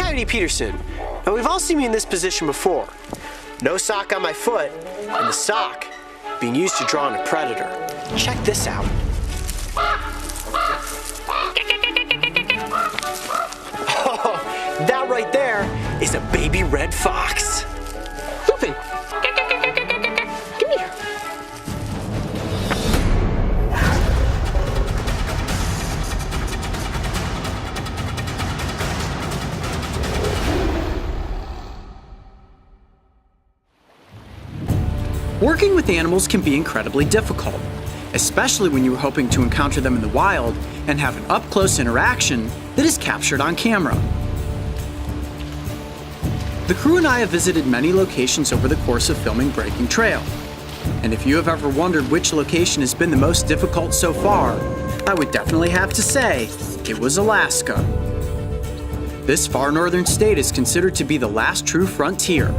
Coyote Peterson. Now we've all seen me in this position before. No sock on my foot, and the sock being used to draw on a predator. Check this out. Oh, that right there is a baby red fox. Lupin, come here. Working with animals can be incredibly difficult, especially when you are hoping to encounter them in the wild and have an up-close interaction that is captured on camera. The crew and I have visited many locations over the course of filming Breaking Trail. And if you have ever wondered which location has been the most difficult so far, I would definitely have to say it was Alaska. This far northern state is considered to be the last true frontier,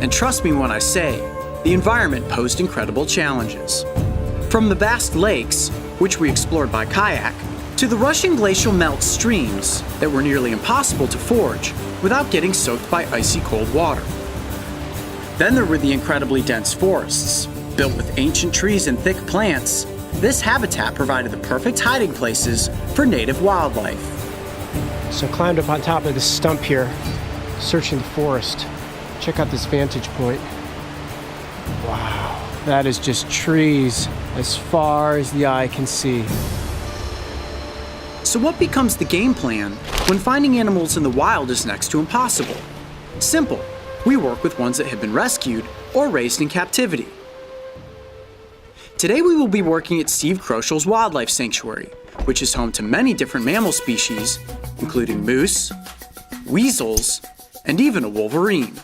and trust me when I say, the environment posed incredible challenges. From the vast lakes, which we explored by kayak, to the rushing glacial melt streams that were nearly impossible to forge without getting soaked by icy cold water. Then there were the incredibly dense forests. Built with ancient trees and thick plants, this habitat provided the perfect hiding places for native wildlife. So I climbed up on top of this stump here, searching the forest. Check out this vantage point. Wow, that is just trees as far as the eye can see. So what becomes the game plan when finding animals in the wild is next to impossible? Simple. We work with ones that have been rescued or raised in captivity. Today we will be working at Steve Krochel's Wildlife Sanctuary, which is home to many different mammal species, including moose, weasels, and even a wolverine.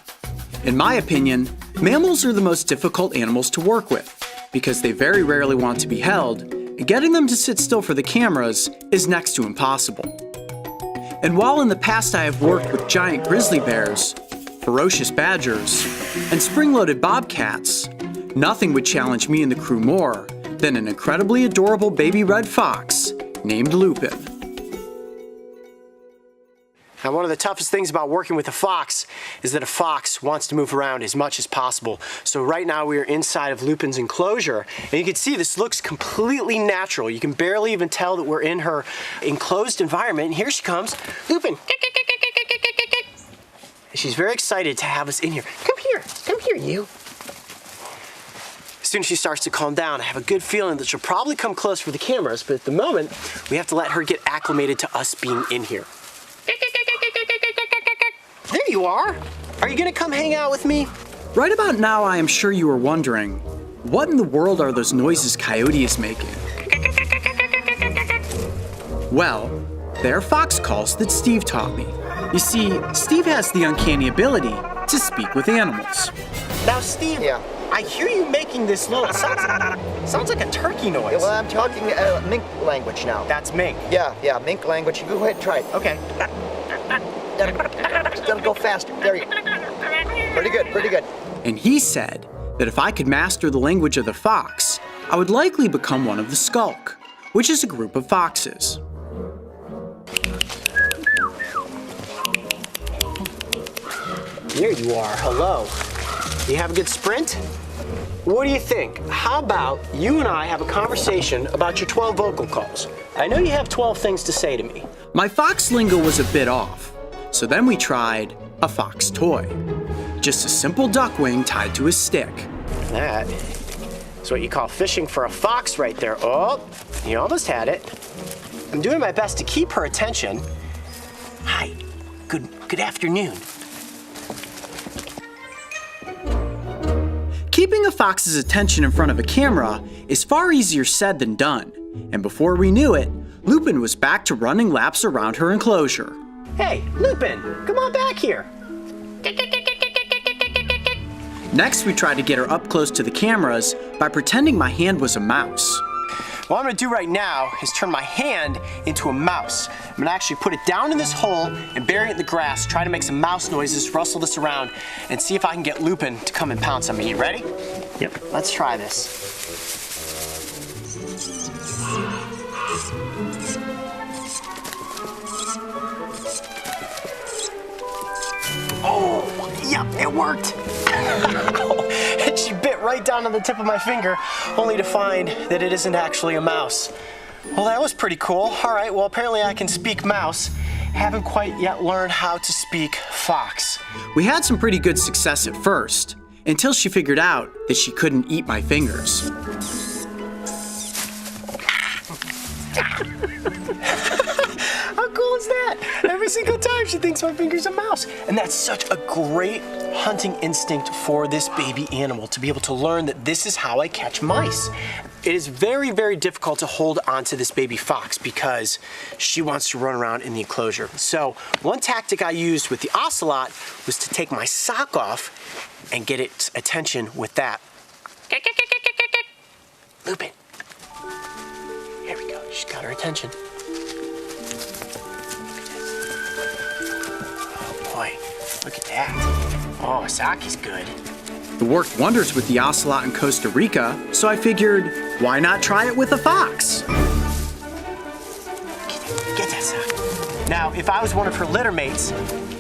In my opinion, mammals are the most difficult animals to work with because they very rarely want to be held, and getting them to sit still for the cameras is next to impossible. And while in the past I have worked with giant grizzly bears, ferocious badgers, and spring-loaded bobcats, nothing would challenge me and the crew more than an incredibly adorable baby red fox named Lupin. Now, one of the toughest things about working with a fox is that a fox wants to move around as much as possible. So right now we are inside of Lupin's enclosure, and you can see this looks completely natural. You can barely even tell that we're in her enclosed environment. And here she comes, Lupin. She's very excited to have us in here. Come here, you. As soon as she starts to calm down, I have a good feeling that she'll probably come close for the cameras, but at the moment, we have to let her get acclimated to us being in here. There you are. Are you gonna come hang out with me? Right about now, I am sure you are wondering, what in the world are those noises Coyote is making? Well, they're fox calls that Steve taught me. You see, Steve has the uncanny ability to speak with animals. Now, Steve, Yeah. I hear you making this little, sounds like a turkey noise. Yeah, well, I'm talking mink language now. That's mink. Yeah, mink language. You go ahead and try it. Okay. Gotta go faster. There you go. Pretty good. And he said that if I could master the language of the fox, I would likely become one of the skulk, which is a group of foxes. There you are. Hello. You have a good sprint? What do you think? How about you and I have a conversation about your 12 vocal calls? I know you have 12 things to say to me. My fox lingo was a bit off, so then we tried a fox toy. Just a simple duck wing tied to a stick. That is what you call fishing for a fox right there. Oh, you almost had it. I'm doing my best to keep her attention. Hi, good afternoon. Keeping a fox's attention in front of a camera is far easier said than done, and before we knew it, Lupin was back to running laps around her enclosure. Hey, Lupin, come on back here. Next, we tried to get her up close to the cameras by pretending my hand was a mouse. What I'm gonna do right now is turn my hand into a mouse. I'm gonna actually put it down in this hole and bury it in the grass, try to make some mouse noises, rustle this around, and see if I can get Lupin to come and pounce on me. You ready? Yep. Let's try this. Yep, it worked. And she bit right down on the tip of my finger, only to find that it isn't actually a mouse. Well, that was pretty cool. All right, well, apparently I can speak mouse. Haven't quite yet learned how to speak fox. We had some pretty good success at first, until she figured out that she couldn't eat my fingers. How cool is that? Every single time she thinks my finger's a mouse. And that's such a great hunting instinct for this baby animal, to be able to learn that this is how I catch mice. It is very, very difficult to hold onto this baby fox because she wants to run around in the enclosure. So one tactic I used with the ocelot was to take my sock off and get its attention with that. Lupin. Here we go. She's got her attention. Oh boy, look at that. Oh, sock is good. It worked wonders with the ocelot in Costa Rica, so I figured, why not try it with a fox? Get that sock. Now, if I was one of her litter mates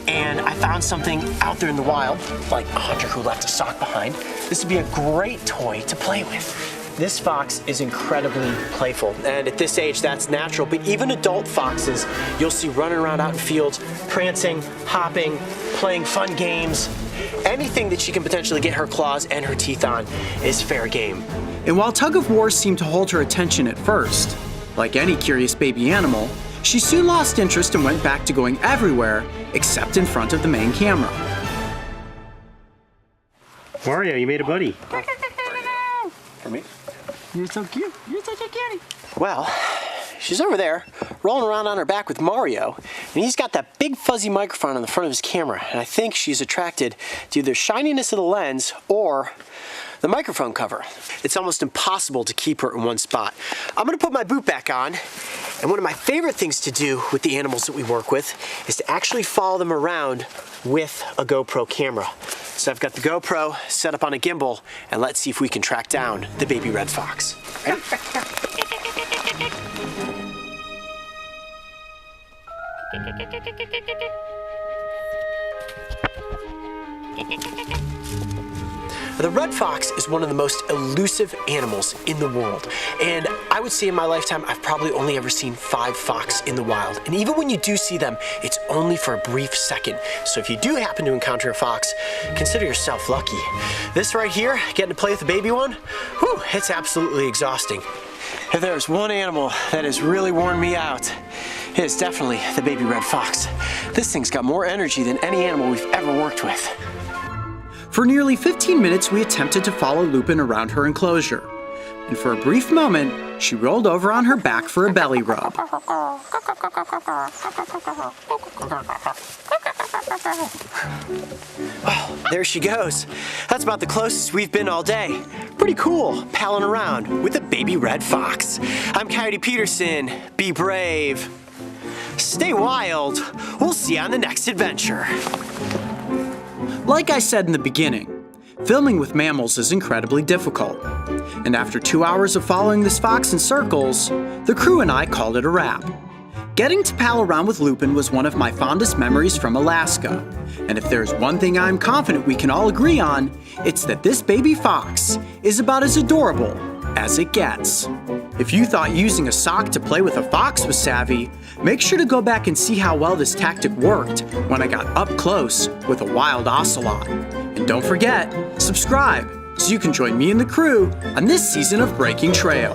and I found something out there in the wild, like a hunter who left a sock behind, this would be a great toy to play with. This fox is incredibly playful, and at this age, that's natural, but even adult foxes, you'll see running around out in fields, prancing, hopping, playing fun games. Anything that she can potentially get her claws and her teeth on is fair game. And while tug of war seemed to hold her attention at first, like any curious baby animal, she soon lost interest and went back to going everywhere except in front of the main camera. Mario, you made a buddy. For me? You're so cute. You're such a cutie. Well, she's over there, rolling around on her back with Mario, and he's got that big fuzzy microphone on the front of his camera, and I think she's attracted to either shininess of the lens or the microphone cover. It's almost impossible to keep her in one spot. I'm gonna put my boot back on, and one of my favorite things to do with the animals that we work with is to actually follow them around with a GoPro camera. So I've got the GoPro set up on a gimbal, and let's see if we can track down the baby red fox. Ready? The red fox is one of the most elusive animals in the world, and I would say in my lifetime I've probably only ever seen 5 fox in the wild, and even when you do see them, it's only for a brief second. So if you do happen to encounter a fox, consider yourself lucky. This right here, getting to play with a baby one, whew, it's absolutely exhausting. If there's one animal that has really worn me out, it is definitely the baby red fox. This thing's got more energy than any animal we've ever worked with. For nearly 15 minutes, we attempted to follow Lupin around her enclosure. And for a brief moment, she rolled over on her back for a belly rub. Oh, there she goes. That's about the closest we've been all day. Pretty cool, palling around with a baby red fox. I'm Coyote Peterson. Be brave. Stay wild. We'll see you on the next adventure. Like I said in the beginning, filming with mammals is incredibly difficult. And after 2 hours of following this fox in circles, the crew and I called it a wrap. Getting to pal around with Lupin was one of my fondest memories from Alaska. And if there's one thing I'm confident we can all agree on, it's that this baby fox is about as adorable as it gets. If you thought using a sock to play with a fox was savvy, make sure to go back and see how well this tactic worked when I got up close with a wild ocelot. And don't forget, subscribe so you can join me and the crew on this season of Breaking Trail.